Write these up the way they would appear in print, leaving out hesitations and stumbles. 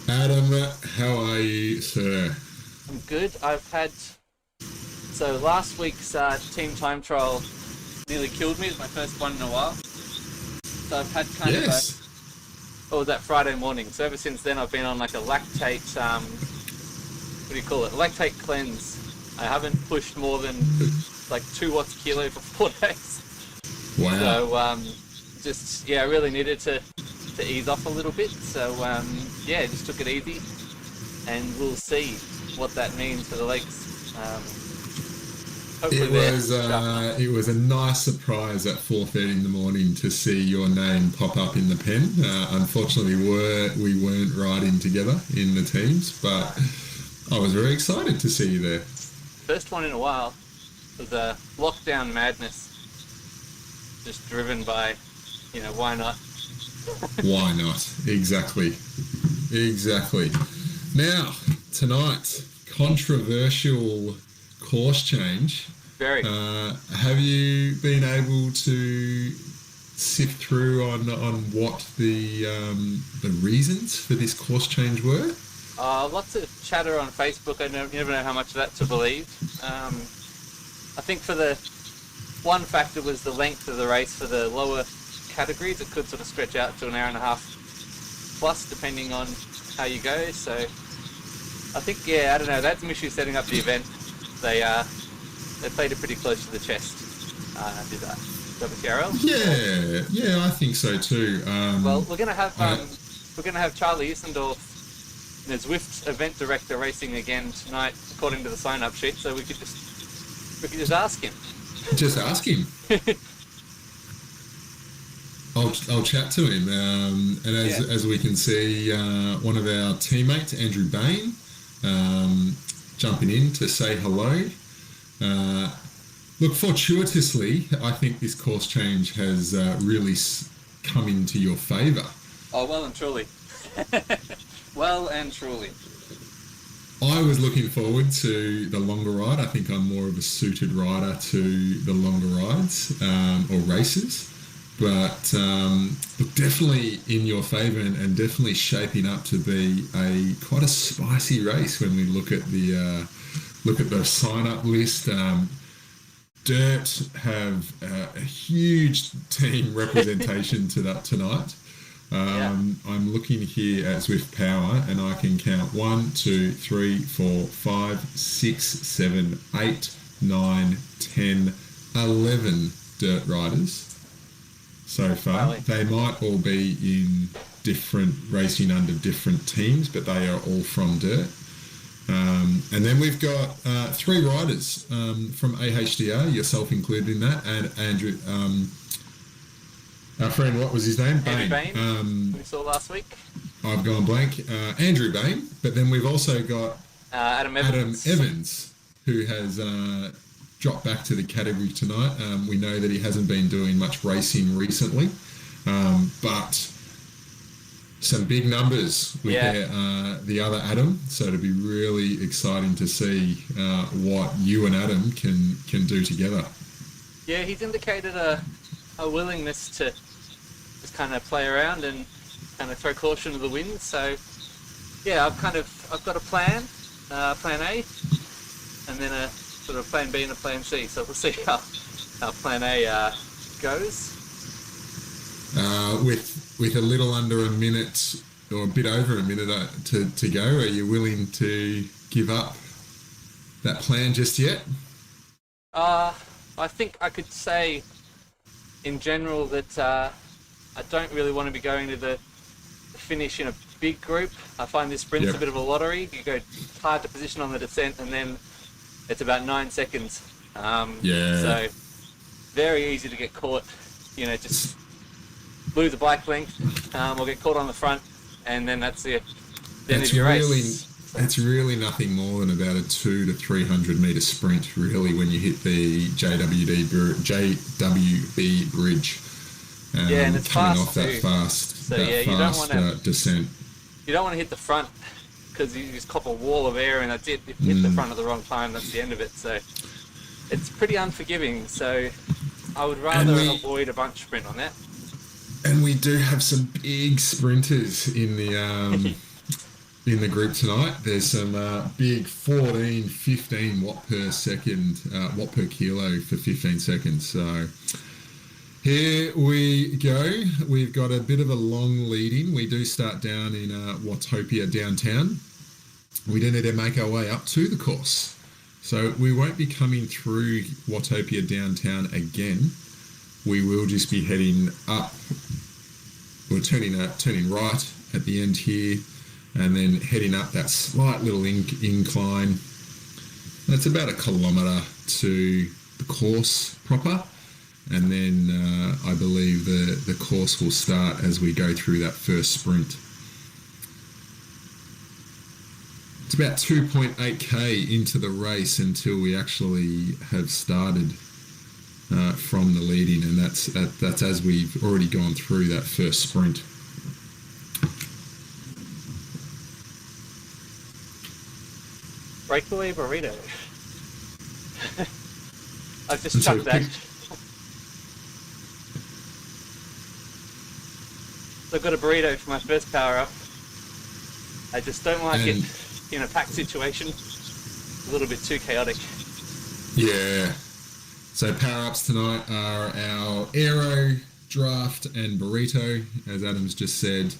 Adam, how are you, sir? I'm good. So last week's team time trial nearly killed me. It's my first one in a while. So I've had Yes. what was that, Friday morning. So ever since then I've been on like a lactate, what do you call it? Lactate cleanse. I haven't pushed more than like 2 watts a kilo for 4 days. Wow. So I really needed to ease off a little bit. So just took it easy, and we'll see what that means for the legs. Hopefully It was a nice surprise at 4:30 in the morning to see your name pop up in the pen. Unfortunately, we weren't riding together in the teams, but I was very excited to see you there. First one in a while was a lockdown madness, just driven by, why not? Why not? Exactly. Now, tonight, controversial course change. Very. Have you been able to sift through on what the reasons for this course change were? Lots of chatter on Facebook. You never know how much of that to believe. I think for the one factor was the length of the race for the lower categories. It could sort of stretch out to an hour and a half plus, depending on how you go. So I think, I don't know. They had some issues setting up the event. They played it pretty close to the chest. Did that WCRL? Yeah, I think so too. Well, we're gonna have Charlie Isendorf, the Zwift event director, racing again tonight, according to the sign-up sheet. So we could just ask him. Just ask him. I'll chat to him, and as we can see, one of our teammates, Andrew Bain, jumping in to say hello. Look, fortuitously, I think this course change has really come into your favour. Oh, well and truly. Well and truly. I was looking forward to the longer ride. I think I'm more of a suited rider to the longer rides or races. But look, definitely in your favour and definitely shaping up to be quite a spicy race when we look at the sign-up list. Dirt have a huge team representation to that tonight. I'm looking here at Zwift Power and I can count 1, 2, 3, 4, 5, 6, 7, 8, 9, 10, 11 dirt riders so far. They might all be in racing under different teams, but they are all from dirt. And then we've got 3 riders from AHDR, yourself included in that, and Andrew, our friend, what was his name? Andrew Bain, we saw last week. I've gone blank. Andrew Bain, but then we've also got Adam Evans, who has dropped back to the category tonight. We know that he hasn't been doing much racing recently, but some big numbers with the other Adam, so it'll be really exciting to see what you and Adam can do together. Yeah, he's indicated a willingness to just kind of play around and kind of throw caution to the wind. So yeah, I've got a plan A, and then a sort of plan B and a plan C. So we'll see how plan A goes. With a little under a minute or a bit over a minute to go, are you willing to give up that plan just yet? I think I could say in general that I don't really want to be going to the finish in a big group. I find this sprint's a bit of a lottery. You go hard to position on the descent and then it's about 9 seconds. So very easy to get caught, just lose a bike length or get caught on the front, and then that's the end of your race. It's really nothing more than about a 200 to 300 metre sprint, really, when you hit the JWB bridge. And it's coming fast off that too. fast, So you don't want to descent. You don't want to hit the front because you just cop a wall of air and that's it. If you hit the front at the wrong time, that's the end of it. So it's pretty unforgiving. So I would rather avoid a bunch sprint on that. And we do have some big sprinters in the in the group tonight. There's some big 14, 15 watt per second, watt per kilo for 15 seconds. So here we go. We've got a bit of a long lead in. We do start down in Watopia downtown. We do need to make our way up to the course. So we won't be coming through Watopia downtown again. We will just be heading up. We're turning right at the end here, and then heading up that slight little incline. That's about 1 kilometre to the course proper, and then I believe the course will start as we go through that first sprint. It's about 2.8k into the race until we actually have started from the lead-in, and that's as we've already gone through that first sprint. Breakaway burrito. I've just chucked that. I've got a burrito for my first power up. I just don't like it in a packed situation. It's a little bit too chaotic. Yeah. So power-ups tonight are our aero, draft and burrito, as Adam's just said,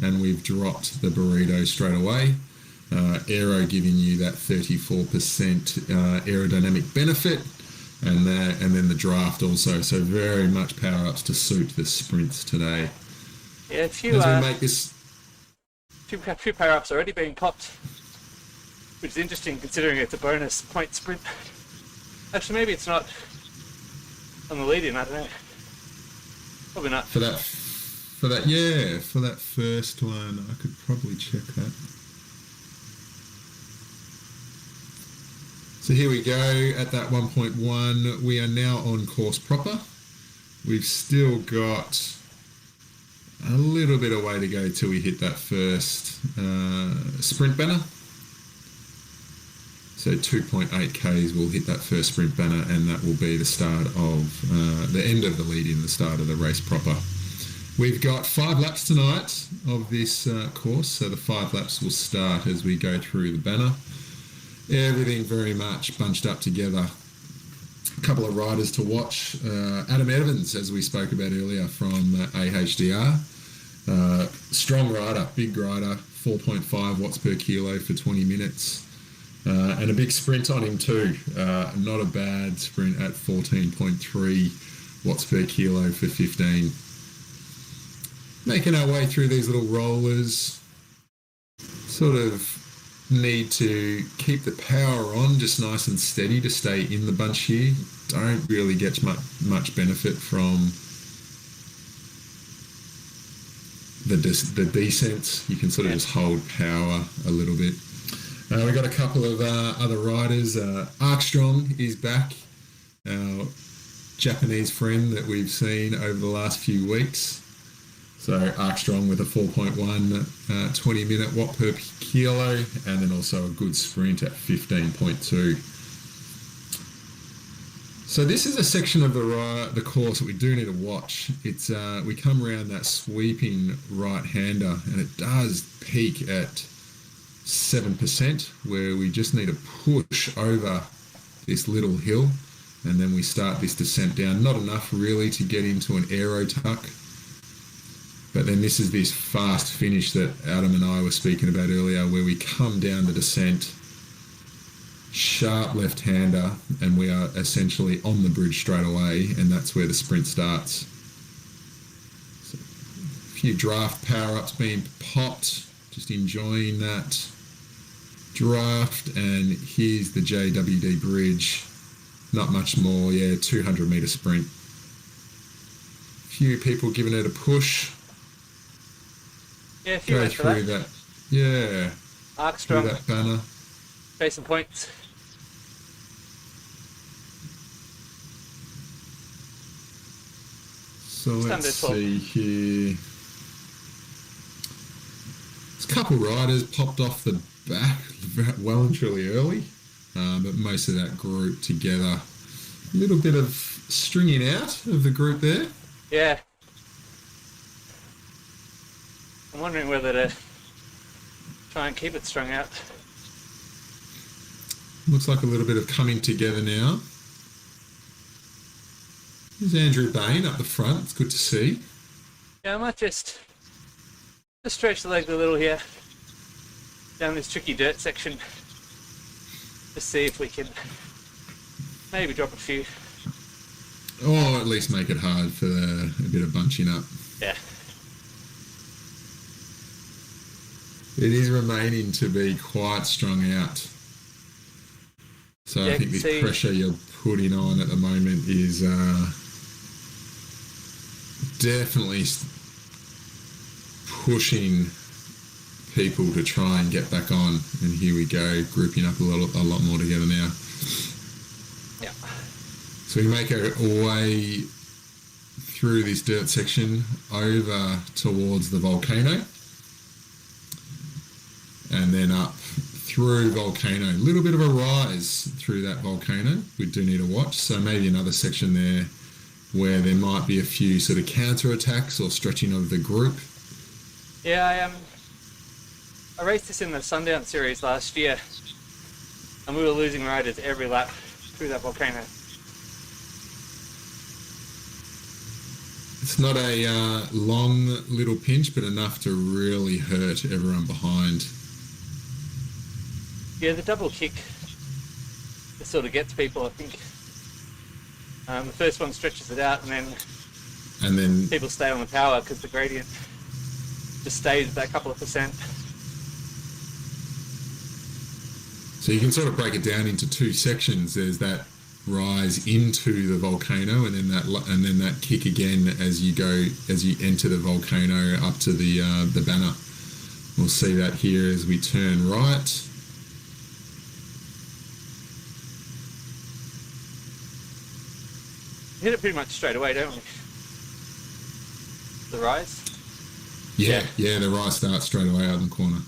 and we've dropped the burrito straight away. Aero giving you that 34% aerodynamic benefit, and then the draft also. So very much power-ups to suit the sprints today. Yeah, as we make this... few power-ups already being popped, which is interesting considering it's a bonus point sprint. Actually, maybe it's not on the lead-in, I don't know. Probably not. For that first one, I could probably check that. So here we go at that 1.1. We are now on course proper. We've still got a little bit of way to go till we hit that first sprint banner. So 2.8Ks will hit that first sprint banner, and that will be the start of the end of the lead-in, the start of the race proper. We've got 5 laps tonight of this course, so the 5 laps will start as we go through the banner. Everything very much bunched up together. A couple of riders to watch. Adam Evans, as we spoke about earlier, from AHDR. Strong rider, big rider, 4.5 watts per kilo for 20 minutes. And a big sprint on him too. Not a bad sprint at 14.3 watts per kilo for 15. Making our way through these little rollers. Sort of need to keep the power on just nice and steady to stay in the bunch here. Don't really get much benefit from the descents. You can sort of just hold power a little bit. We've got a couple of other riders. Armstrong is back, our Japanese friend that we've seen over the last few weeks. So Armstrong with a 4.1 20-minute watt per kilo, and then also a good sprint at 15.2. So this is a section of the course that we do need to watch. It's we come around that sweeping right-hander, and it does peak at 7%, where we just need to push over this little hill, and then we start this descent down. Not enough really to get into an aero tuck, but then this is this fast finish that Adam and I were speaking about earlier, where we come down the descent, sharp left-hander, and we are essentially on the bridge straight away, and that's where the sprint starts. So, a few draft power-ups being popped, just enjoying that draft, and here's the JWD bridge. Not much more, 200 metre sprint. Few people giving it a push. Yeah, a few go through that. Yeah. Armstrong. Through that banner. Chasing points. So let's see here. There's a couple riders popped off the back well and truly early, but most of that group together. A little bit of stringing out of the group there. Yeah. I'm wondering whether to try and keep it strung out. Looks like a little bit of coming together now. There's Andrew Bain up the front. It's good to see. Yeah, I might just stretch the legs a little here down this tricky dirt section. Just see if we can maybe drop a few. Or at least make it hard for a bit of bunching up. Yeah. It is remaining to be quite strung out. So yeah, I think the pressure you're putting on at the moment is definitely pushing people to try and get back on. And here we go, grouping up a lot more together now. Yeah. So we make our way through this dirt section over towards the volcano. And then up through volcano. A little bit of a rise through that volcano. We do need to watch. So maybe another section there where there might be a few sort of counter-attacks or stretching of the group. Yeah, I raced this in the Sundown series last year, and we were losing riders every lap through that volcano. It's not a long little pinch, but enough to really hurt everyone behind. Yeah, the double kick, it sort of gets people, I think. The first one stretches it out, and then people stay on the power because the gradient just stays at that couple of %. So you can sort of break it down into two sections. There's that rise into the volcano, and then that kick again as you enter the volcano up to the banner. We'll see that here as we turn right. Hit it pretty much straight away, don't we? The rise? Yeah, the rise starts straight away out in the corner.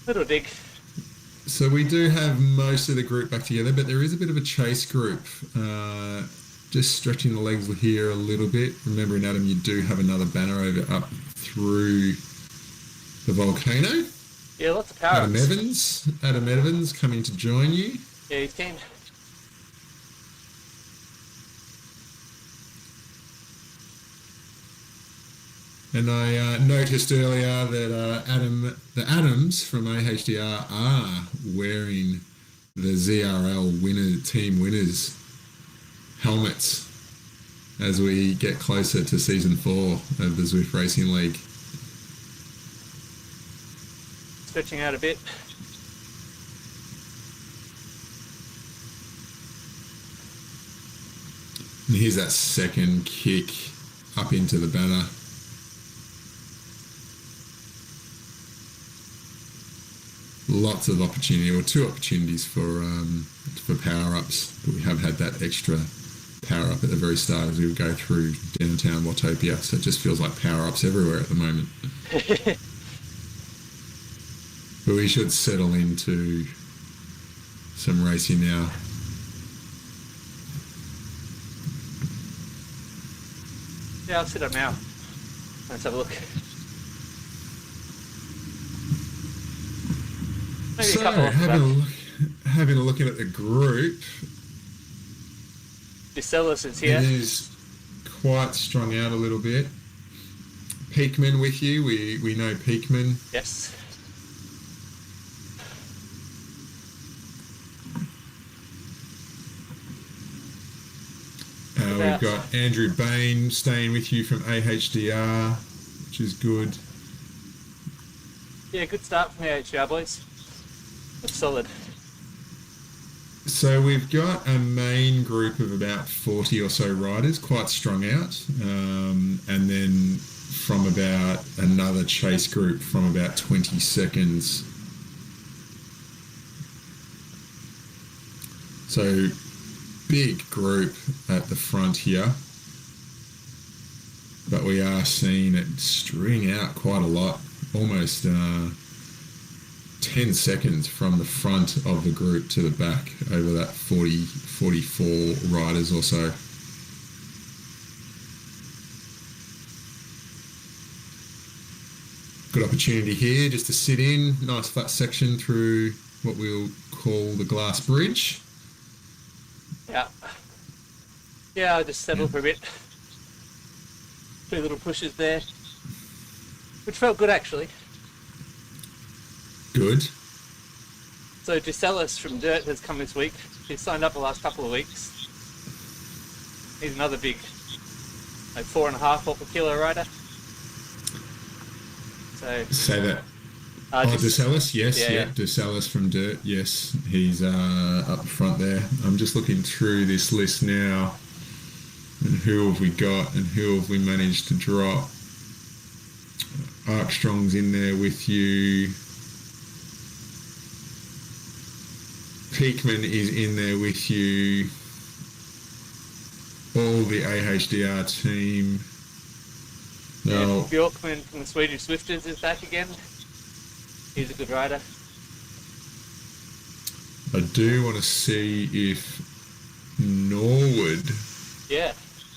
Little dig. So we do have most of the group back together, but there is a bit of a chase group. Just stretching the legs here a little bit. Remembering, Adam, you do have another banner over up through the volcano. Yeah, lots of power. Adam Evans coming to join you. Yeah, he's keen. And I noticed earlier that the Adams from AHDR are wearing the ZRL team winners helmets as we get closer to season 4 of the Zwift Racing League. Stretching out a bit. And here's that second kick up into the banner. Lots of opportunity, or 2 opportunities for power-ups, but we have had that extra power-up at the very start as we go through downtown Watopia, so it just feels like power-ups everywhere at the moment. But we should settle into some racing now. Yeah, I'll sit up now. Let's have a look. Maybe so, a couple having a look at the group. Bicelis is here. It is quite strung out a little bit. Peakman with you. We know Peakman. Yes. We've got Andrew Bain staying with you from AHDR, which is good. Yeah, good start from the AHDR boys. Looks solid. So we've got a main group of about 40 or so riders, quite strung out, and then from about another chase group from about 20 seconds. So big group at the front here, but we are seeing it string out quite a lot, almost 10 seconds from the front of the group to the back over that 44 riders or so. Good opportunity here just to sit in, nice flat section through what we'll call the glass bridge. Yeah, I just settled for a bit. 2 little pushes there, which felt good actually. Good. So Gisellis from Dirt has come this week. He's signed up the last couple of weeks. He's another big, like 4.5 watt per kilo rider. So say that. Gisellis, yes, yeah. Gisellis from Dirt, yes. He's up front there. I'm just looking through this list now, and who have we got, and who have we managed to drop? Armstrong's in there with you. Peakman is in there with you. All the AHDR team. No. Bjorkman from the Swedish Zwifters is back again. He's a good rider. I do want to see if Norwood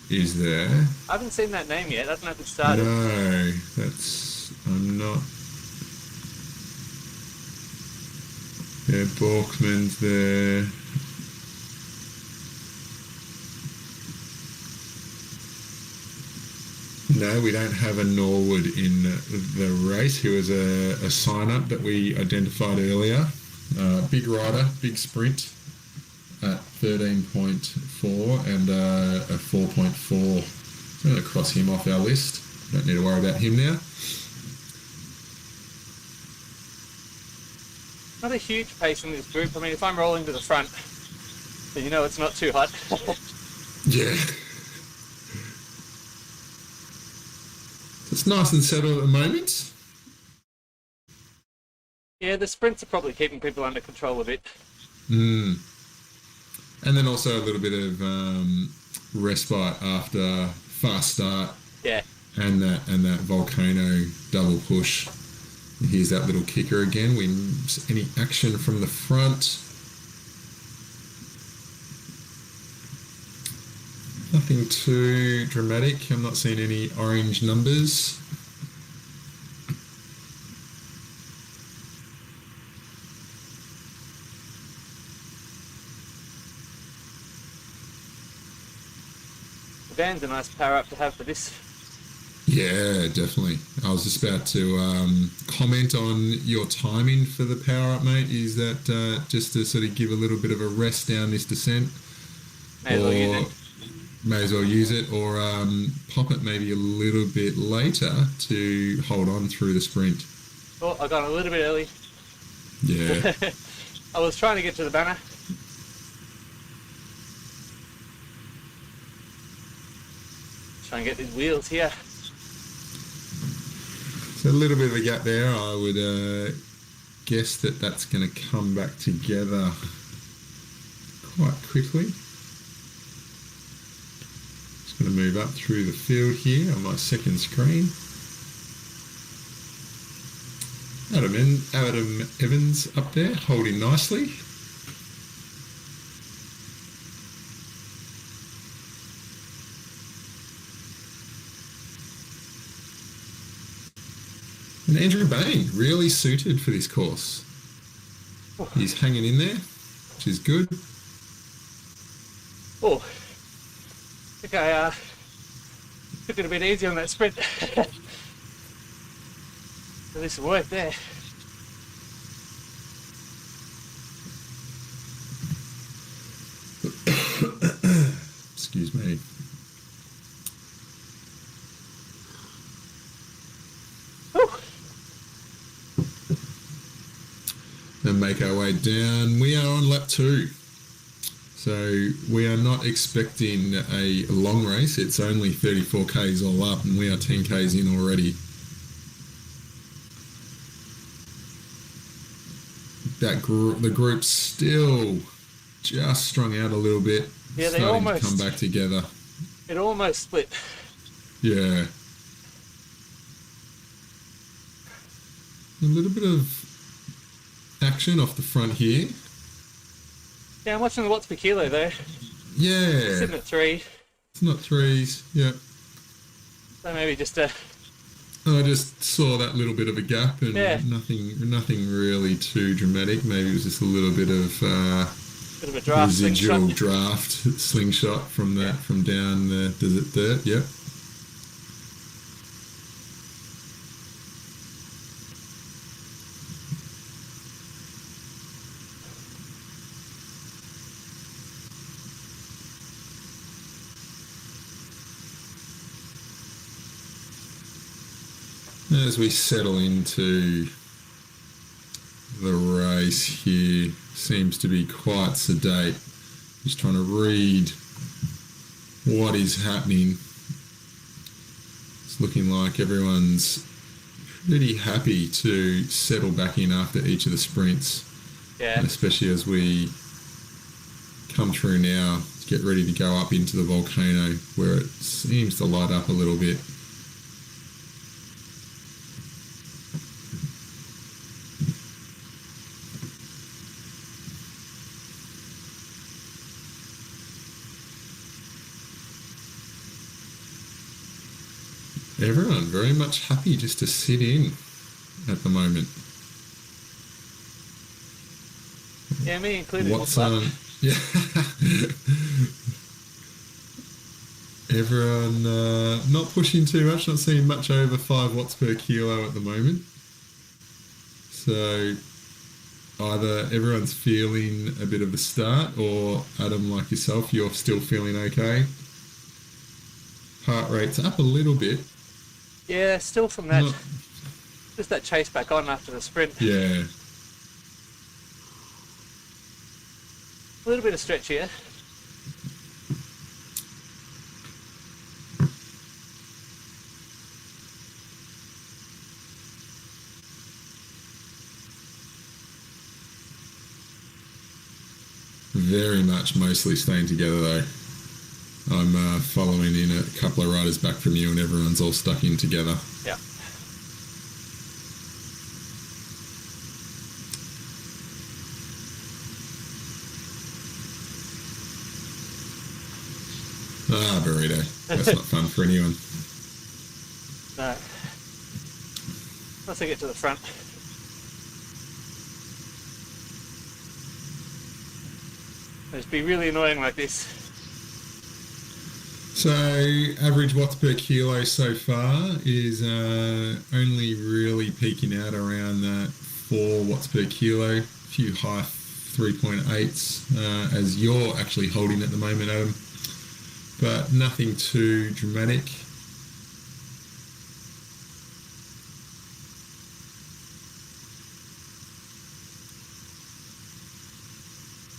is there. I haven't seen that name yet. I don't know if it started. No, I'm not. Yeah, Borkman's there. No, we don't have a Norwood in the race. He was a sign-up that we identified earlier. Big rider, big sprint at 13.4 and a 4.4. I'm going to cross him off our list. Don't need to worry about him now. Not a huge pace in this group. I mean, if I'm rolling to the front, then you know it's not too hot. Yeah. It's nice and settled at the moment. Yeah, the sprints are probably keeping people under control a bit. And then also a little bit of respite after fast start. Yeah. And that volcano double push. Here's that little kicker again. Any action from the front. Nothing too dramatic. I'm not seeing any orange numbers. The van's a nice power up to have for this. Yeah, definitely. I was just about to comment on your timing for the power up, mate. Is that just to sort of give a little bit of a rest down this descent? May as well use it, or pop it maybe a little bit later to hold on through the sprint. Oh, I got a little bit early. Yeah. I was trying to get to the banner. Try and get these wheels here. So a little bit of a gap there. I would guess that that's going to come back together quite quickly. Just going to move up through the field here on my second screen. Adam Evans up there, holding nicely. And Andrew Bain, really suited for this course. He's hanging in there, which is good. Oh, I think I took it a bit easy on that sprint. At least it worked there. Excuse me. And make our way down. We are on lap 2. So we are not expecting a long race. It's only 34 Ks all up and we are 10 Ks in already. The group's still just strung out a little bit. Yeah, they starting almost to come back together. It almost split. Yeah. A little bit of action off the front here. Yeah, I'm watching the watts per kilo though. Yeah. Sitting at 3. It's not 3s, yeah. So maybe just a... I just saw that little bit of a gap and Yeah. nothing really too dramatic. Maybe it was just a little bit of Bit of a draft residual slingshot. draft slingshot from down the desert dirt. Yep. As we settle into the race here, seems to be quite sedate. Just trying to read what is happening. It's looking like everyone's pretty happy to settle back in after each of the sprints. Yeah. Especially as we come through now to get ready to go up into the volcano where it seems to light up a little bit. Everyone very much happy just to sit in at the moment. Yeah, me included. What's on? Yeah. Everyone not pushing too much, not seeing much over 5 watts per kilo at the moment. So either everyone's feeling a bit of a start, or Adam, like yourself, you're still feeling okay. Heart rate's up a little bit. Yeah, still from that, just that chase back on after the sprint. Yeah. A little bit of stretch here. Very much mostly staying together though. I'm following in a couple of riders back from you and everyone's all stuck in together. Yeah. Ah, burrito. That's not fun for anyone. No. Once I get to the front. It'd be really annoying like this. So, average watts per kilo so far is only really peaking out around that 4 watts per kilo. A few high 3.8s as you're actually holding at the moment, Adam. But nothing too dramatic.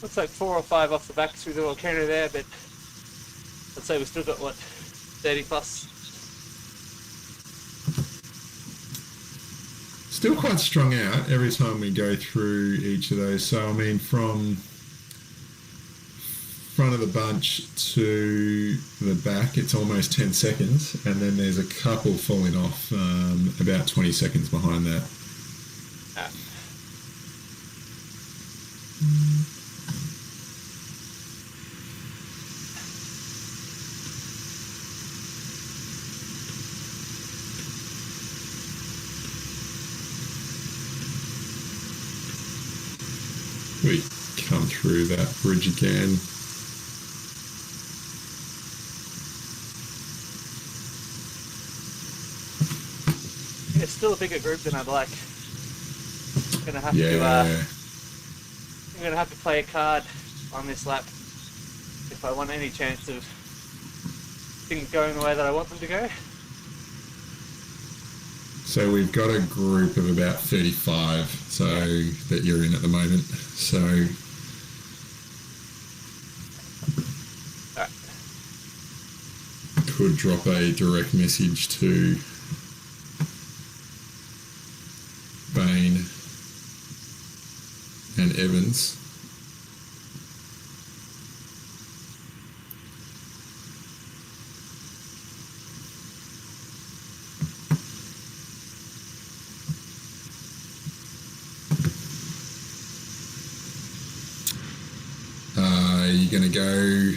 Looks like 4 or 5 off the back through the volcano there, but I'd say we've still got, what, 30 plus? Still quite strung out every time we go through each of those. So, I mean, from front of the bunch to the back, it's almost 10 seconds. And then there's a couple falling off about 20 seconds behind that. Ah. We come through that bridge again. It's still a bigger group than I'd like. I'm gonna have to play a card on this lap if I want any chance of things going the way that I want them to go. So we've got a group of about 35 that you're in at the moment. So Alright. Could drop a direct message to Bain and Evans. going to go?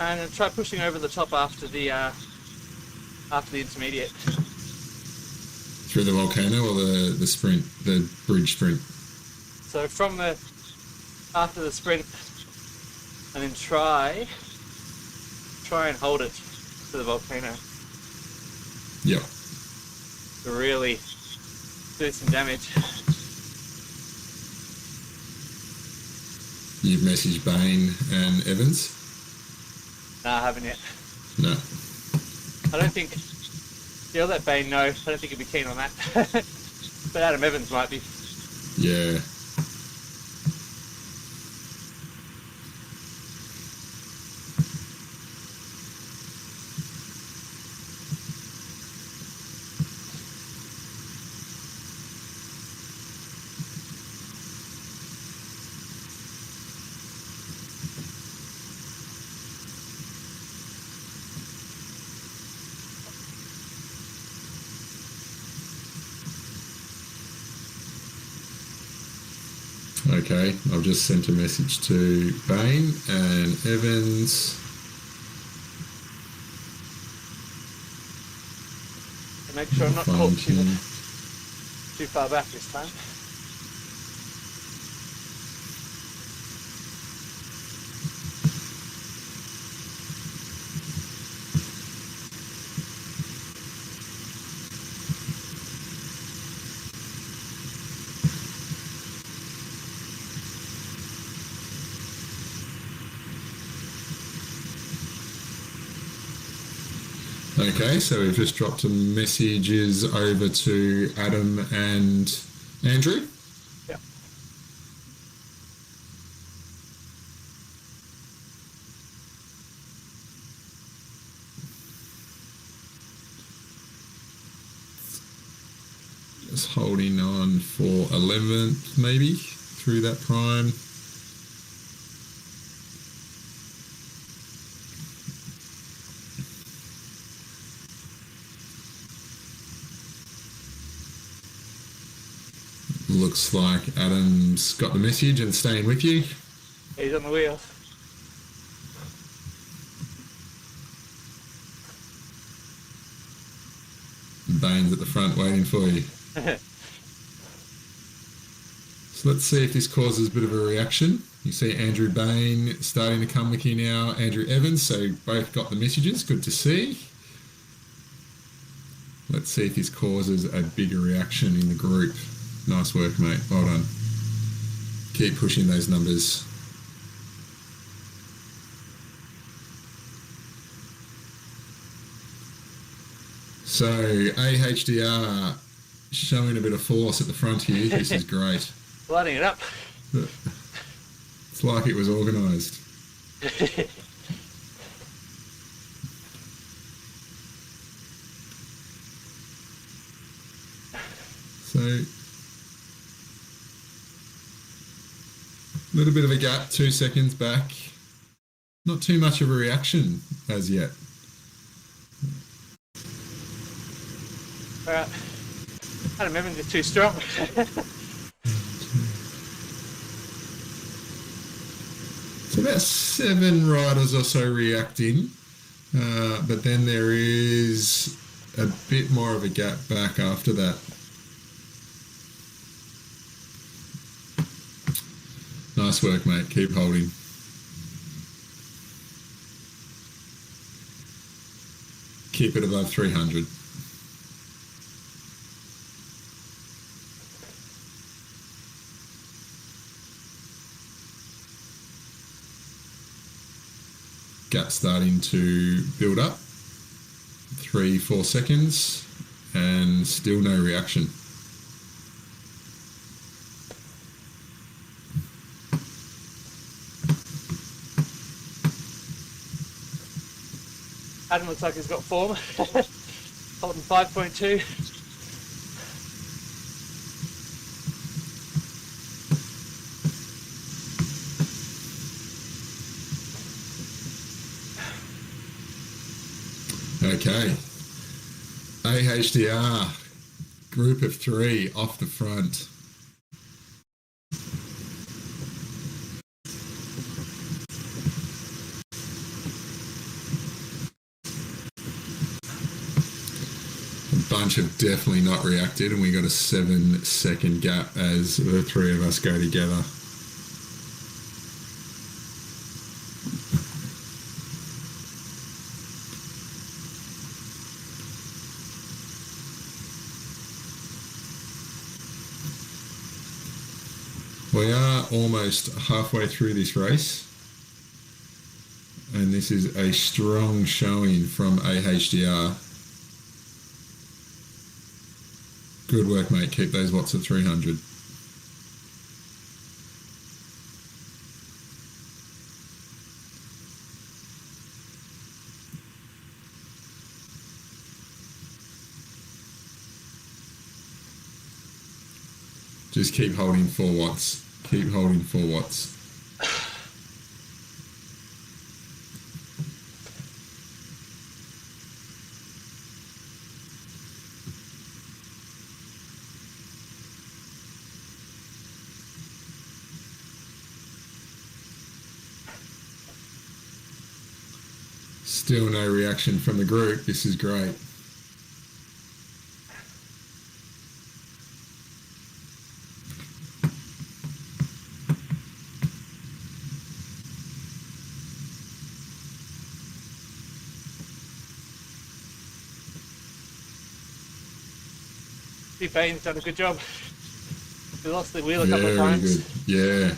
And try pushing over the top after the intermediate. Through the volcano or the sprint, the bridge sprint? So after the sprint, and then try and hold it to the volcano. Yep. To really do some damage. You've messaged Bain and Evans? No, I haven't yet. No. I don't think... Yeah, I'll let Bain know. I don't think he'd be keen on that. But Adam Evans might be. Yeah. Okay, I've just sent a message to Bain and Evans. To make sure I'm not caught too far back this time. Okay, so we've just dropped some messages over to Adam and Andrew. Yeah. Just holding on for 11th, maybe, through that prime. Looks like Adam's got the message and staying with you. He's on the wheel. Bain's at the front waiting for you. So let's see if this causes a bit of a reaction. You see Andrew Bain starting to come with you now, Andrew Evans, so both got the messages, good to see. Let's see if this causes a bigger reaction in the group. Nice work, mate. Well done. Keep pushing those numbers. So, AHDR showing a bit of force at the front here. This is great. Lighting it up. It's like it was organised. So, a little bit of a gap, 2 seconds back. Not too much of a reaction as yet. Alright. Adam Evans is too strong. So about 7 riders or so reacting, but then there is a bit more of a gap back after that. Nice work, mate. Keep holding. Keep it above 300. Gap starting to build up. 3-4 seconds and still no reaction. Adam looks like he's got form. Holding 5.2. Okay. AHDR, group of 3 off the front. bunch have definitely not reacted, and we got a 7-second gap as the three of us go together. We are almost halfway through this race, and this is a strong showing from AHDR. Good work, mate. Keep those watts at 300. Just keep holding 4 watts. Keep holding 4 watts. Still no reaction from the group. This is great. Bane's done a good job. We lost the wheel a couple of times. Very good.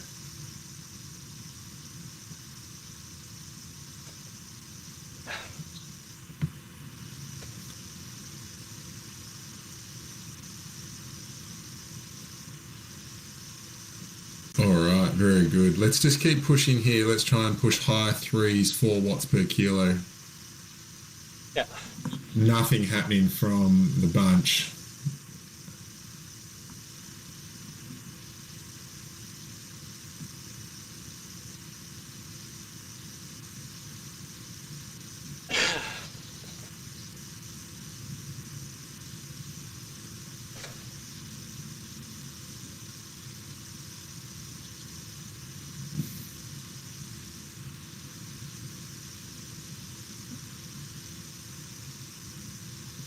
Yeah. Alright, very good. Let's just keep pushing here. Let's try and push high 3s, 4 watts per kilo. Yeah. Nothing happening from the bunch.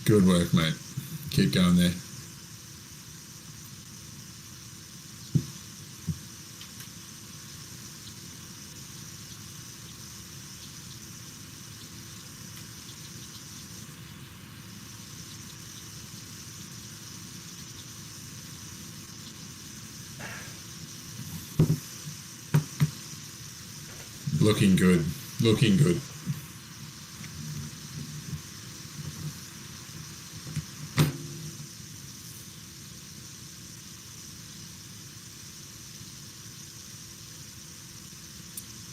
Good work, mate. Keep going there. Looking good. Looking good.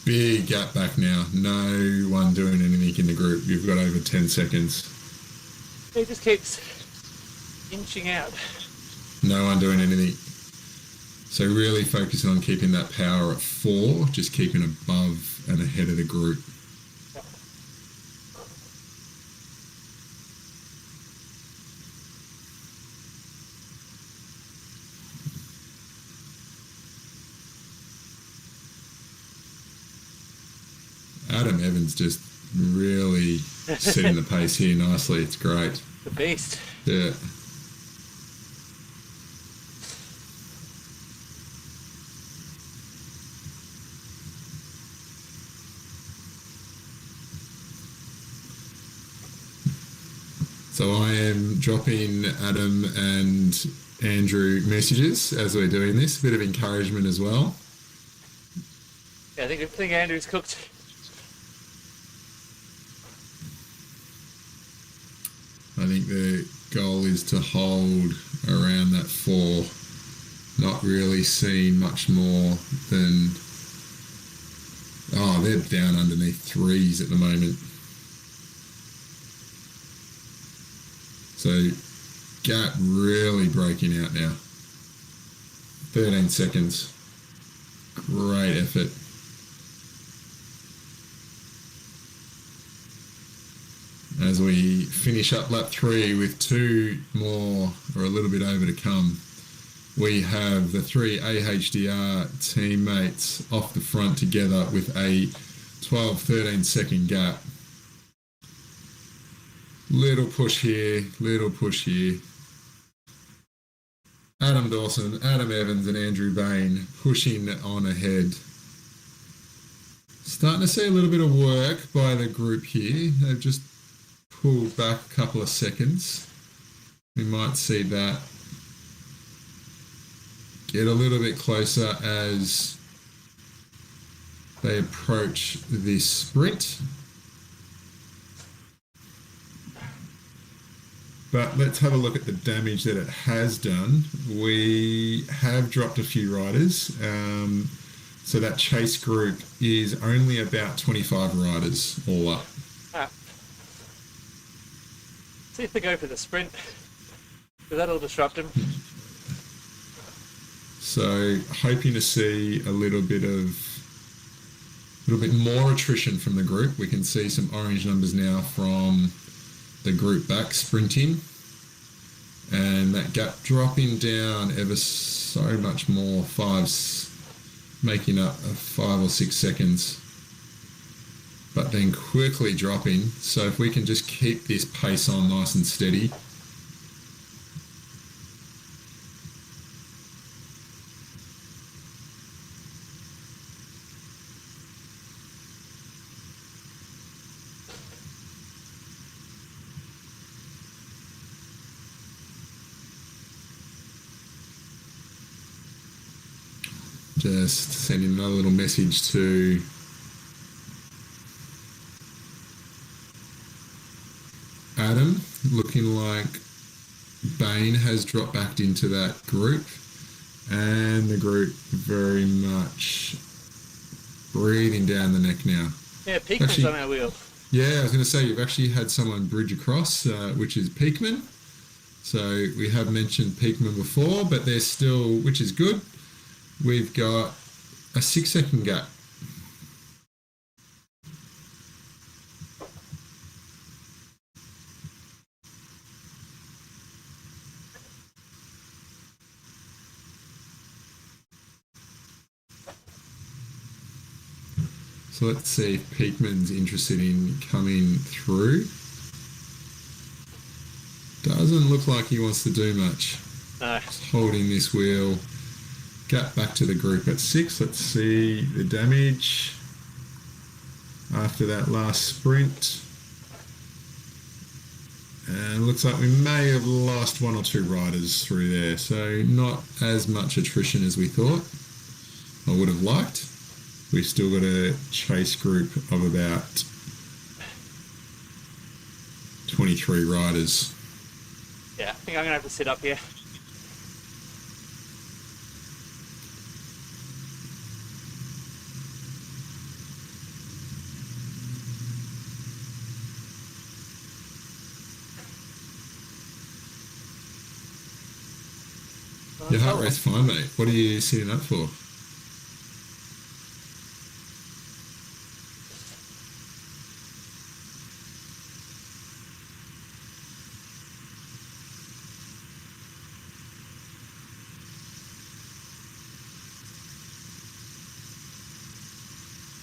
Big gap back now. No one doing anything in the group. You've got over 10 seconds. He just keeps inching out. No one doing anything. So really focusing on keeping that power at 4, just keeping above and ahead of the group. Adam Evans just really setting the pace here nicely. It's great. The beast. Yeah. So I am dropping Adam and Andrew messages as we're doing this. A bit of encouragement as well. Yeah, I think Andrew's cooked. I think the goal is to hold around that 4, not really seeing much more than... Oh, they're down underneath 3s at the moment. So, gap really breaking out now. 13 seconds. Great effort. As we finish up lap 3 with 2 more or a little bit over to come, we have the 3 AHDR teammates off the front together with a 12-13 second gap. Little push here, little push here. Adam Dawson, Adam Evans and Andrew Bain pushing on ahead. Starting to see a little bit of work by the group here. They've just pulled back a couple of seconds. We might see that get a little bit closer as they approach this sprint. But let's have a look at the damage that it has done. We have dropped a few riders. So that chase group is only about 25 riders all up. See if they go for the sprint, because that'll disrupt them. So hoping to see a little bit more attrition from the group. We can see some orange numbers now from the group back sprinting, and that gap dropping down ever so much more, making up 5 or 6 seconds, but then quickly dropping. So if we can just keep this pace on nice and steady, just sending another little message to Adam. Looking like Bain has dropped back into that group, and the group very much breathing down the neck now. Yeah, Peakman's on our wheel. Yeah, I was going to say, you've actually had someone bridge across, which is Peakman. So we have mentioned Peakman before, but they're still, which is good. We've got a 6-second gap. So let's see if Peakman's interested in coming through. Doesn't look like he wants to do much. No. Just holding this wheel. Gap back to the group at 6. Let's see the damage after that last sprint. And looks like we may have lost 1 or 2 riders through there. So not as much attrition as we thought. I would have liked. We've still got a chase group of about 23 riders. Yeah, I think I'm going to have to sit up here. Your heart rate's fine, mate. What are you sitting up for?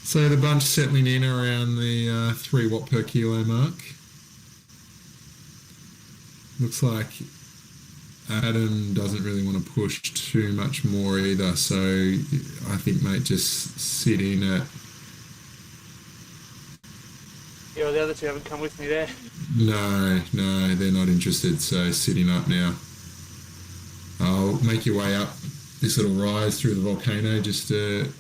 So the bunch settling in around the 3 watt per kilo mark. Looks like Adam doesn't really want to push too much more either, so I think, mate, just sit in at... Yeah, well, the other 2 haven't come with me there. No, they're not interested, so sitting up now. I'll make your way up this little rise through the volcano just to...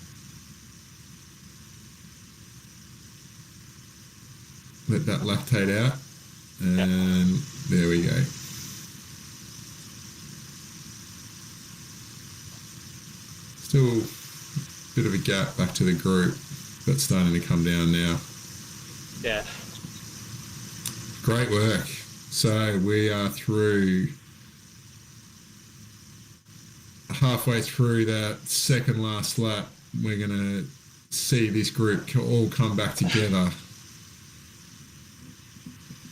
let that lactate out, and yep. There we go. Still a bit of a gap back to the group, but starting to come down now. Yeah. Great work. So we are through, halfway through that second last lap. We're going to see this group all come back together.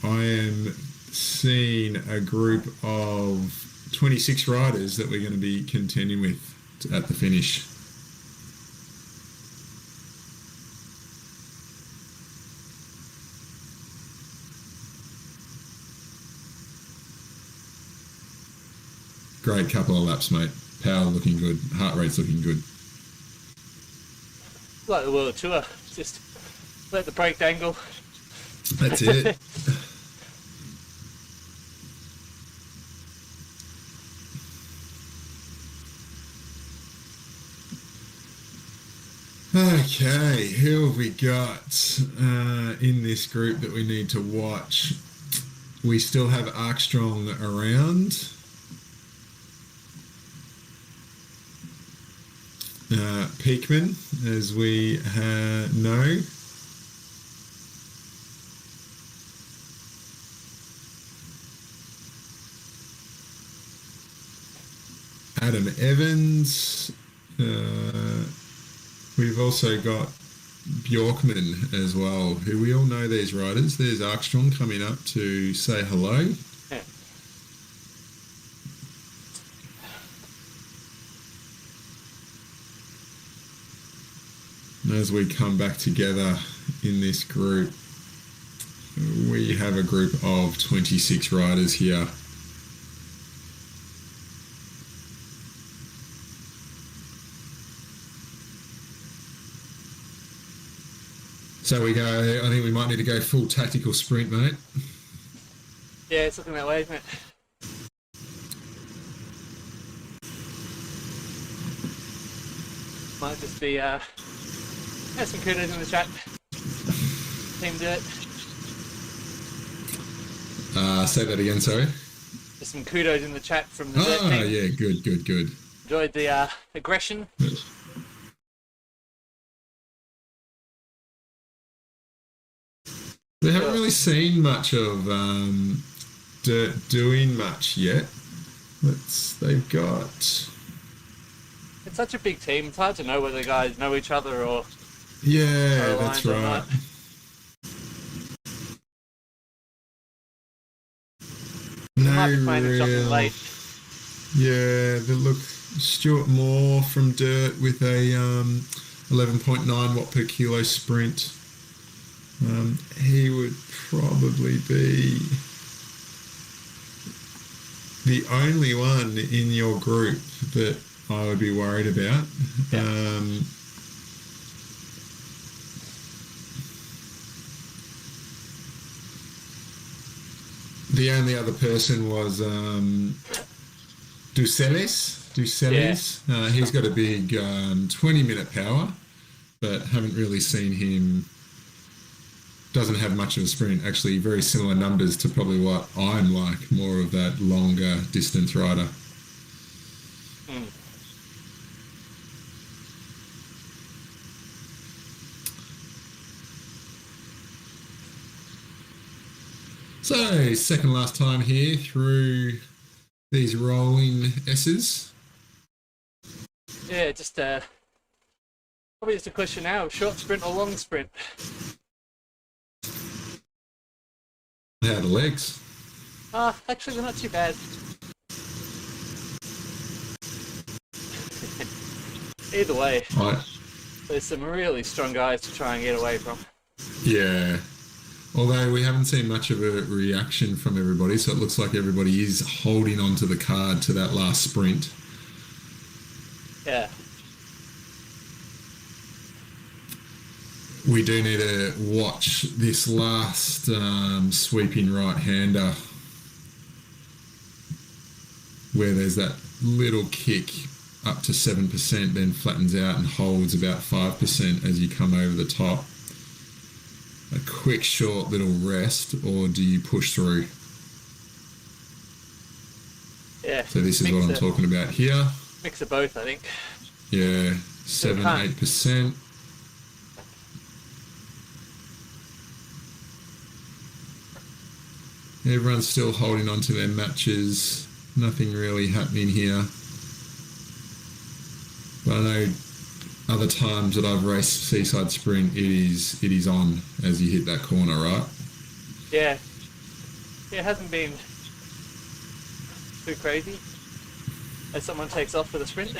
I am seeing a group of 26 riders that we're going to be contending with at the finish. Great couple of laps, mate. Power looking good. Heart rate's looking good. Like the World Tour, just let the brake dangle. That's it. Okay, who have we got in this group that we need to watch? We still have Armstrong around. Peakman, as we know. Adam Evans. We've also got Bjorkman as well, who we all know these riders. There's Armstrong coming up to say hello. Yeah. As we come back together in this group, we have a group of 26 riders here. So we go, I think we might need to go full tactical sprint, mate. Yeah, it's looking that way, isn't it? Might just be, there's some kudos in the chat. Team Dirt. Say that again, sorry. There's some kudos in the chat from the Dirt team. Yeah, good. Enjoyed the aggression. We haven't really seen much of Dirt doing much yet. They've got... It's such a big team, it's hard to know whether the guys know each other or... Yeah, that's right. Might be playing something late. Yeah, look, Stuart Moore from Dirt with a 11.9 watt per kilo sprint. He would probably be the only one in your group that I would be worried about. Yeah. The only other person was Ducelis. Yeah. He's got a big 20-minute power, but haven't really seen him. Doesn't have much of a sprint. Actually, very similar numbers to probably what I'm like, more of that longer distance rider. Mm. So, second last time here through these rolling S's. Yeah, just probably just a question now, short sprint or long sprint? How are the legs? Actually they're not too bad. Either way, there's some really strong guys to try and get away from. Yeah. Although we haven't seen much of a reaction from everybody, so it looks like everybody is holding onto the card to that last sprint. Yeah. We do need to watch this last sweeping right-hander where there's that little kick up to 7%, then flattens out and holds about 5% as you come over the top. A quick, short little rest, or do you push through? Yeah. So this is what I'm talking about here. Mix of both, I think. Yeah, 7-8%. Everyone's still holding on to their matches. Nothing really happening here. But I know other times that I've raced Seaside Sprint, it is on as you hit that corner, right? Yeah. Yeah, it hasn't been too crazy as someone takes off for the sprint.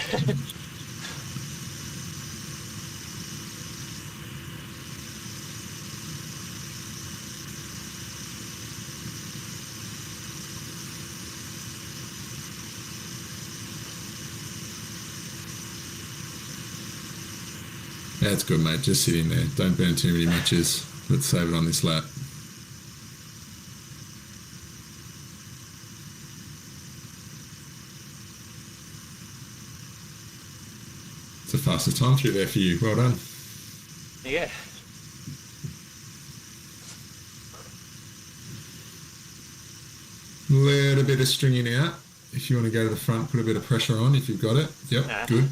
That's good, mate. Just sit in there. Don't burn too many matches. Let's save it on this lap. It's the fastest time through there for you. Well done. Yeah. Little bit of stringing out. If you want to go to the front, put a bit of pressure on if you've got it. Yep, good.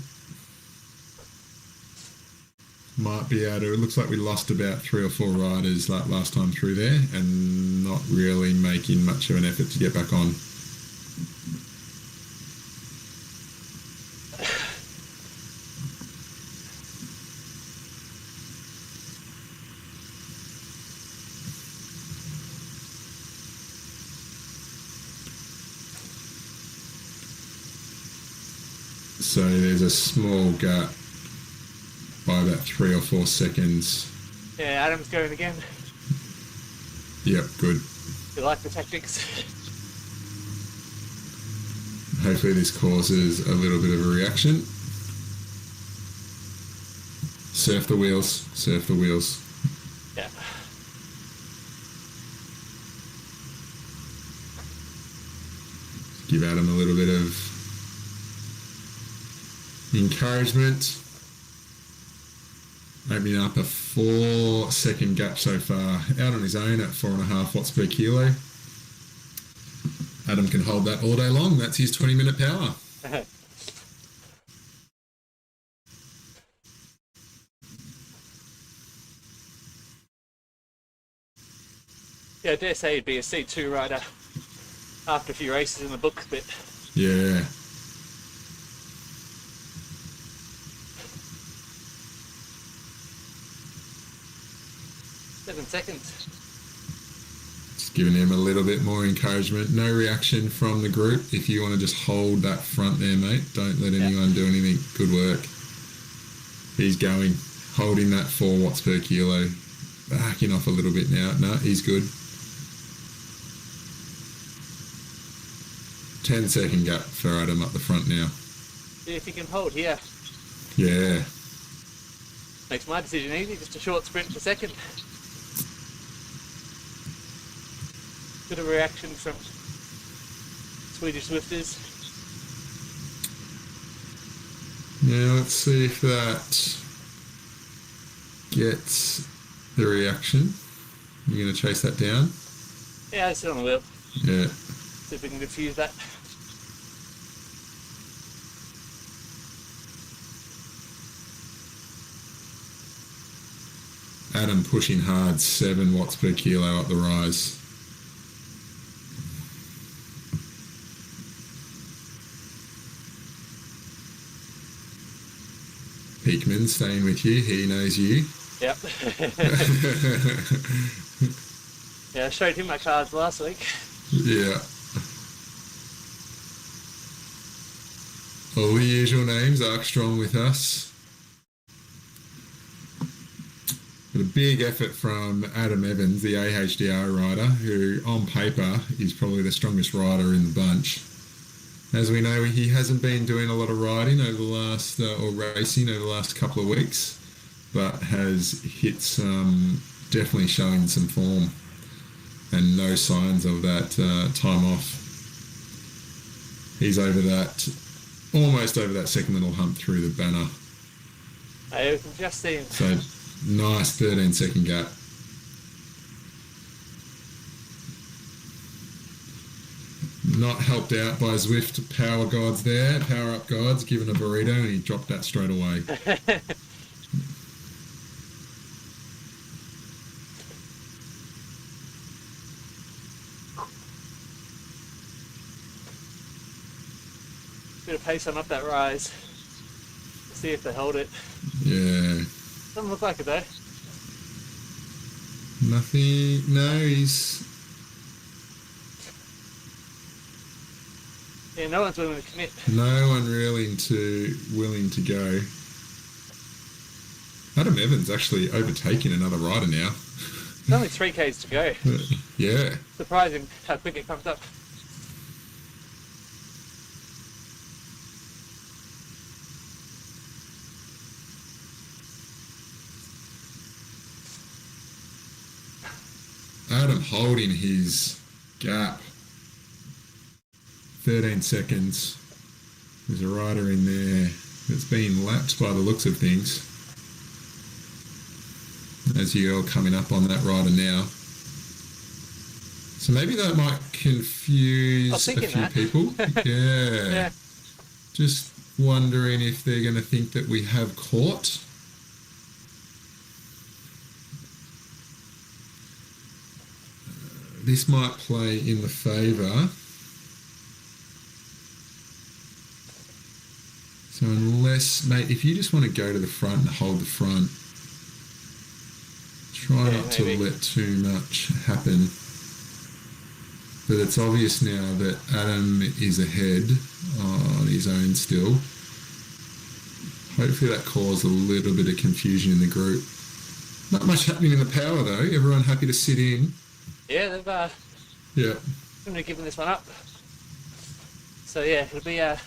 Might be able to... It looks like we lost about 3 or 4 riders like last time through there and not really making much of an effort to get back on. So there's a small gap by about 3 or 4 seconds. Yeah, Adam's going again. Yep, good. You like the tactics? Hopefully this causes a little bit of a reaction. Surf the wheels, surf the wheels. Yeah. Give Adam a little bit of encouragement. Opening up a 4-second gap so far. Out on his own at 4.5 watts per kilo. Adam can hold that all day long. That's his 20-minute power. Yeah, I dare say he'd be a C2 rider after a few races in the book, but... Yeah. Seven seconds. Just giving him a little bit more encouragement. No reaction from the group. If you want to just hold that front there, mate, don't let anyone do anything. Good work. He's going, holding that 4 watts per kilo. Backing off a little bit now. No, he's good. 10-second gap for Adam up the front now. See if he can hold here. Yeah. Makes my decision easy, just a short sprint per second. Bit of a reaction from Swedish Zwifters. Now let's see if that gets the reaction. You're going to chase that down? Yeah, I sit on the wheel. Yeah. See if we can diffuse that. Adam pushing hard, 7 watts per kilo up the rise. Peakman staying with you, he knows you. Yep. Yeah, I showed him my cards last week. Yeah. All the usual names, Armstrong with us. But a big effort from Adam Evans, the AHDR rider, who on paper is probably the strongest rider in the bunch. As we know, he hasn't been doing a lot of riding over the last, or racing over the last couple of weeks, but has hit some, definitely showing some form and no signs of that time off. He's over that, almost over that second little hump through the banner. I can just see him. So, nice 13-second gap. Not helped out by Zwift power guides there, power up guides, given a burrito, and he dropped that straight away. Bit of pace on up that rise. See if they hold it. Yeah. Doesn't look like it though. Nothing. No, he's. Yeah, no one's willing to commit. No one willing to go. Adam Evans actually overtaking another rider now. It's only 3 Ks to go. Yeah. Surprising how quick it comes up. Adam holding his gap. 13 seconds. There's a rider in there that's been lapped by the looks of things. As you're coming up on that rider now. So maybe that might confuse a few people. Yeah. Just wondering if they're going to think that we have caught. This might play in the favour. So unless, mate, if you just want to go to the front and hold the front, try not to let too much happen. But it's obvious now that Adam is ahead on his own still. Hopefully that caused a little bit of confusion in the group. Not much happening in the power though. Everyone happy to sit in. Yeah, they've given this one up. So yeah, it'll be a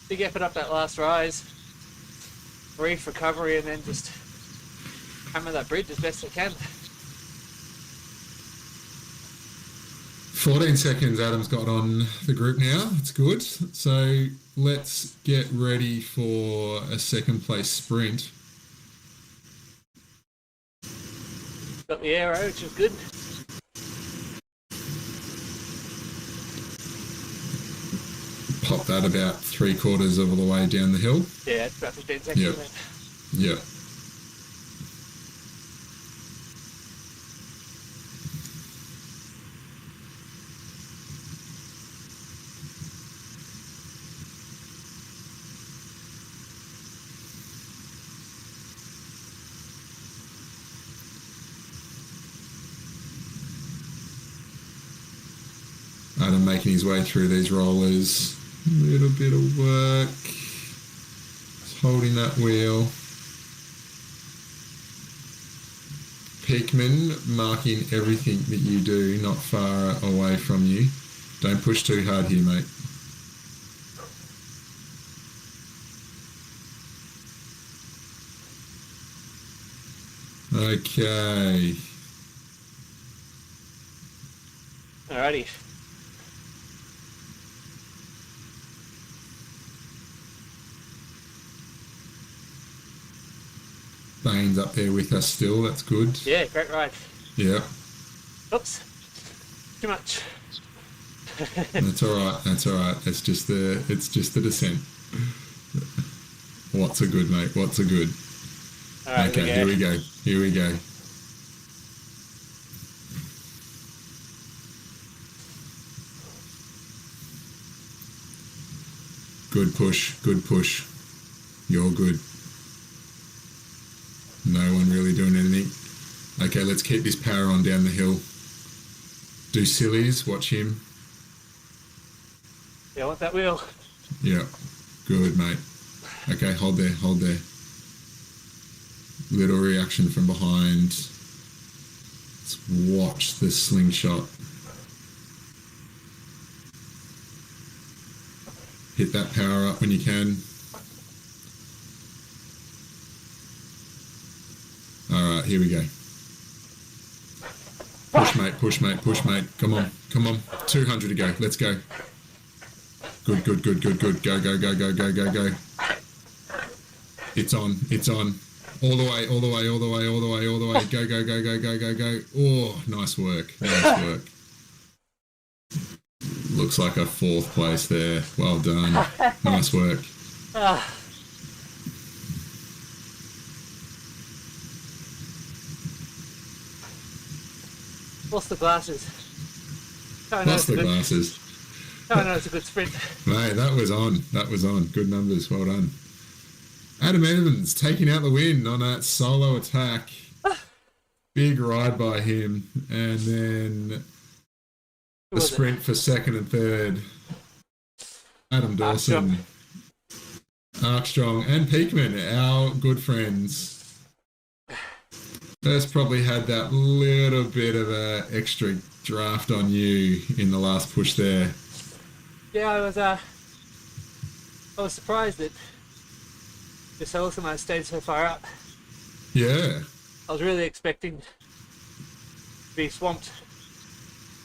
big effort up that last rise. Brief recovery and then just hammer that bridge as best they can. 14 seconds Adam's got on the group now. It's good. So let's get ready for a second place sprint. Got the arrow, which is good. Pop that about 3/4 of the way down the hill. Yeah, it's about 15 seconds. Yep. Yep. Adam making his way through these rollers. A little bit of work. Just holding that wheel. Peakman marking everything that you do not far away from you. Don't push too hard here, mate. Okay. Alrighty. Bane's up there with us still, that's good. Yeah, great ride. Yeah. Oops. Too much. That's alright, that's alright. It's just the descent. What's a good, mate? What's a good? Alright, okay, here we go. Here we go. Good push, good push. You're good. No one really doing anything. Okay, let's keep this power on down the hill. Do sillies, watch him. Yeah, I want that wheel. Yeah, good, mate. Okay, hold there, hold there. Little reaction from behind. Let's watch the slingshot. Hit that power up when you can. Alright, here we go. Push, mate, push, mate, push, mate. Come on, come on. 200 to go. Let's go. Good, good, good, good, good. Go, go, go, go, go, go, go. It's on, it's on. All the way, all the way, all the way, all the way, all the way. Go, go, go, go, go, go, go. Oh, nice work. Nice work. Looks like a 4th place there. Well done. Nice work. Lost the glasses. Lost the glasses. Oh no, it's a good sprint. Mate, that was on. That was on. Good numbers. Well done. Adam Evans taking out the win on that solo attack. Big ride by him. And then the sprint for 2nd and 3rd. Adam Dawson, Armstrong and Peakman, our good friends. First probably had that little bit of a extra draft on you in the last push there. Yeah, I was surprised that Yourself and I stayed so far up. Yeah. I was really expecting be swamped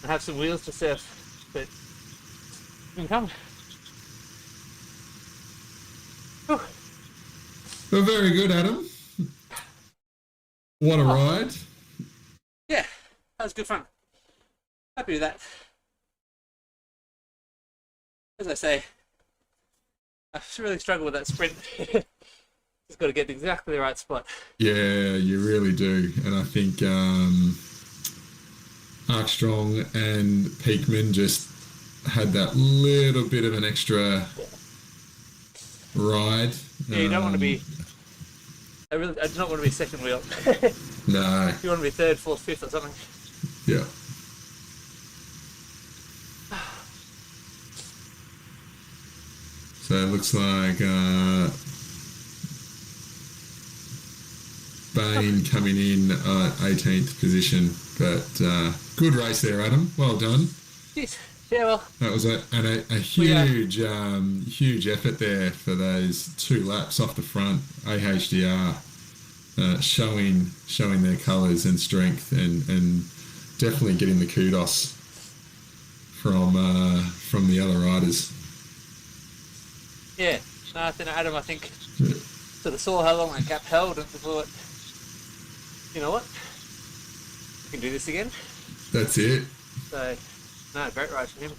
and have some wheels to surf, but it's been coming. Whew. Well, very good, Adam. What a ride. Yeah, that was good fun. Happy with that. As I say, I really struggle with that sprint. Just got to get exactly the right spot. Yeah, you really do. And I think Armstrong and Peakman just had that little bit of an extra ride. Yeah, you don't want to be... I do not want to be second wheel. No. You want to be third, fourth, fifth or something. Yeah. So it looks like Bain coming in at 18th position, but good race there, Adam. Well done. Yes. Yeah, well. That was a huge, huge effort there for those 2 laps off the front. AHDR showing their colours and strength, and definitely getting the kudos from the other riders. Yeah, no, I think Adam, sort of saw how long that gap held and thought, you know what, we can do this again. That's it. So, no, great ride for him.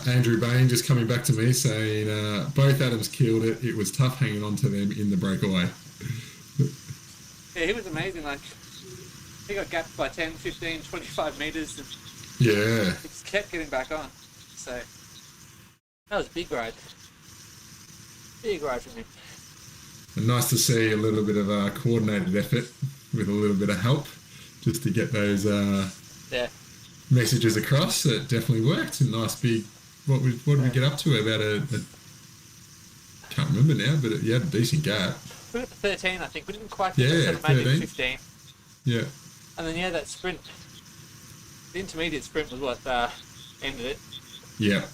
Andrew Bain just coming back to me saying both Adams killed it. It was tough hanging on to them in the breakaway. Yeah, he was amazing. Like, he got gapped by 10, 15, 25 metres and yeah, he just kept getting back on. So, that was a big ride. Big ride from him. And nice to see a little bit of a coordinated effort with a little bit of help just to get those messages across. It definitely worked. A nice big... What did we get up to? About a can't remember now, but you had a decent gap. We got to 13, I think. We didn't quite get sort of made it 15. Yeah. And then, that sprint. The intermediate sprint was what ended it. Yeah.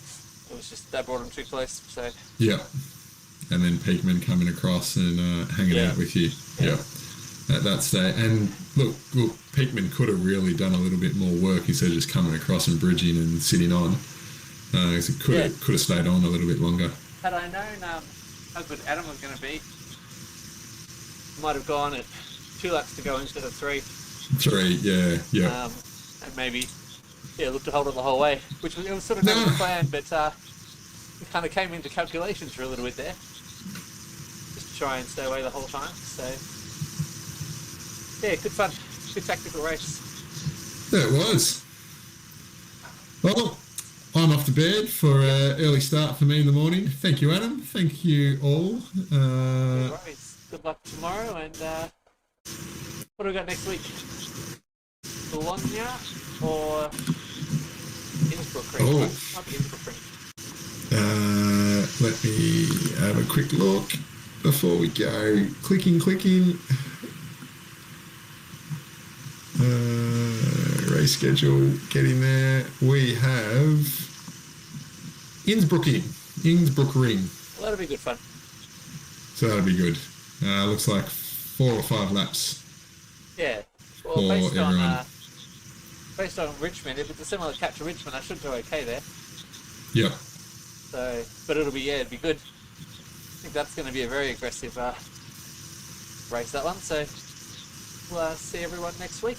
It was just, that brought him too close, so... Yeah. And then Peakman coming across and hanging out with you. Yeah. At that stage. And look, Peakman could have really done a little bit more work instead of just coming across and bridging and sitting on. It could have stayed on a little bit longer. Had I known how good Adam was going to be, might have gone at 2 laps to go instead of 3. 3, yeah. And maybe, looked to hold it the whole way, which was, it was sort of never the plan, but it kind of came into calculations for a little bit there. Just to try and stay away the whole time, so... Yeah, good fun. Good tactical race. Yeah, it was. Well, I'm off to bed for an early start for me in the morning. Thank you, Adam. Thank you all. No worries. Good luck tomorrow, and what do we got next week? Bologna or Innsbruck Ring? Oh. Might be Innsbruck Ring. Let me have a quick look before we go. Clicking. Race schedule, getting there. We have Innsbruck Ring. Well, that'll be good fun. So that'll be good. Looks like 4 or 5 laps. Yeah. Well, based on Richmond, if it's a similar cap to Richmond, I should do okay there. Yep. So, but it'd be good. I think that's going to be a very aggressive race, that one. So we'll see everyone next week.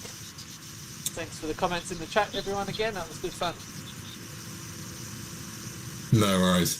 Thanks for the comments in the chat, everyone. Again, that was good fun. No worries.